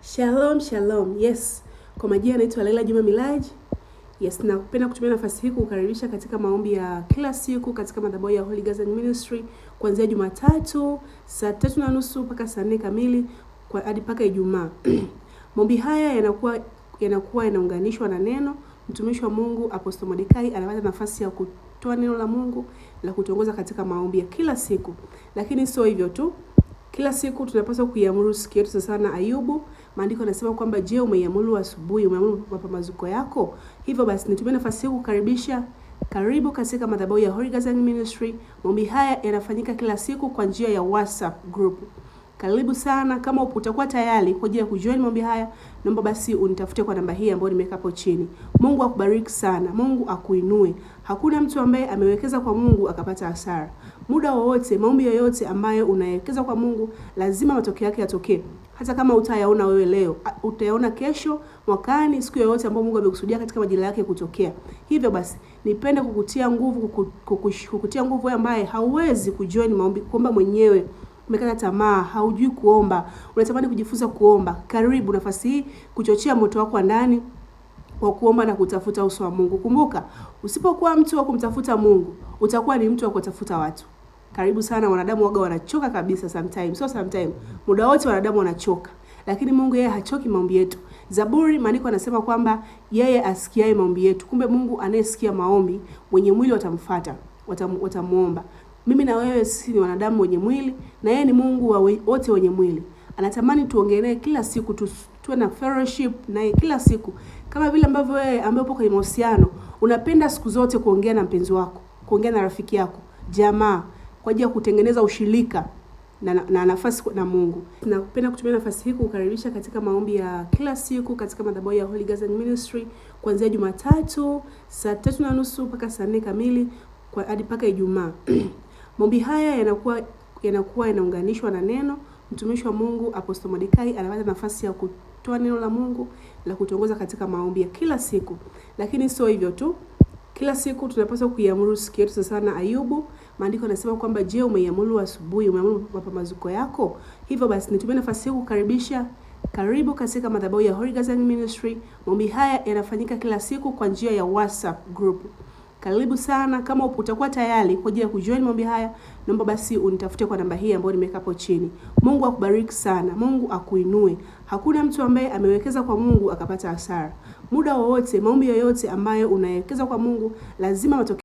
Shalom, shalom. Yes. Kwa majina naitwa Laila Juma Milaji. Yes, napenda kutumia nafasi hii kukaribisha katika maombi ya kila siku katika madhabahu ya Holy Gathering Ministry kuanzia Jumatatu saa 3:30 mpaka saa 4 kamili hadi mpaka Ijumaa. Maombi haya yanakuwa yanaunganishwa na neno. Mtumishi wa Mungu Apostle Mordekai anapata nafasi ya kutoa neno la Mungu la kutongoza katika maombi ya kila siku. Lakini sio hivyo tu. Kila siku tunapaswa kuiamuru siku yetu sana Ayubu. Maandiko yanasema kwamba je, umeiamuru asubuhi, umeiamuru mapambazuko yako? Hivyo basi nitumie nafasi hii kukaribisha karibu katika madhabahu ya Holy Gathering Ministry. Maombi haya yanafanyika kila siku kwa njia ya WhatsApp group. Karibu sana. Kama utakuwa tayari kwa ajili ya kujoin maombi haya, naomba basi unitafute kwa namba hii ambayo nimeweka hapo chini. Mungu akubariki sana. Mungu akuinue. Hakuna mtu ambaye amewekeza kwa Mungu akapata hasara. Muda wowote, maombi yoyote ambayo unawekeza kwa Mungu, lazima matokeo yake yatokee. Hata kama utayaona wewe leo, utayaona kesho, mwakani, siku yoyote ambayo Mungu amekusudia katika majira yake kutokea. Hivyo basi, nipende kukutia nguvu, kukutia nguvu wewe ambaye hauwezi kujoin maombi, kuomba mwenyewe. Umekata tamaa, haujui kuomba, unatamani kujifunza kuomba. Karibu nafasi hii kuchochea moto wako ndani wa kuomba na kutafuta uso wa Mungu. Kumbuka, usipokuwa mtu wa kumtafuta Mungu, utakuwa ni mtu wa kutafuta watu. Karibu sana. Wanadamu waga wanachoka kabisa sometimes. So sometimes, muda wote wanadamu wanachoka. Lakini Mungu yeye hachoki maombi yetu. Zaburi maandiko anasema kwamba yeye asikiaye maombi yetu. Kumbe Mungu anayesikia maombi, wenye mwili watamfuata, watamuomba. Mimi na wewe sisi ni wanadamu wenye mwili na yeye ni Mungu wa wote wenye mwili. Anatamani tuongelee kila siku, tuwe na fellowship naye kila siku. Kama vile ambavyo wewe ambaye upo kwenye mahusiano, unapenda siku zote kuongea na mpenzi wako, kuongea na rafiki yako, jamaa, kwa ajili ya kutengeneza ushirika na nafasi na Mungu. Napenda kutumia nafasi hii kukaribisha katika maombi ya kila siku katika madhabahu ya Holy Gathering Ministry kuanzia Jumatatu saa 3:30 mpaka saa 4 kamili hadi mpaka Ijumaa. Maombi haya yanakuwa yanaunganishwa na neno. Mtumishi wa Mungu Apostle Mordekai anapata nafasi ya kutoa neno la Mungu la kutongoza katika maombi ya kila siku. Lakini sio hivyo tu. Kila siku tunapaswa kuiamuru siku yetu sana Ayubu. Maandiko yanasema kwamba je, umeiamuru asubuhi, umeiamuru mapambazuko yako? Hivyo basi nitumie nafasi hii kukaribisha karibu katika madhabahu ya Holy Gathering Ministry. Maombi haya yanafanyika kila siku kwa njia ya WhatsApp group. Karibu sana. Kama utakuwa tayari kwa ajili ya kujoin maombi haya, naomba basi unitafute kwa namba hii ambayo nimeweka hapo chini. Mungu akubariki sana. Mungu akuinue. Hakuna mtu ambaye amewekeza kwa Mungu akapata hasara. Muda wowote, maombi yoyote ambayo unawekeza kwa Mungu, lazima matokeo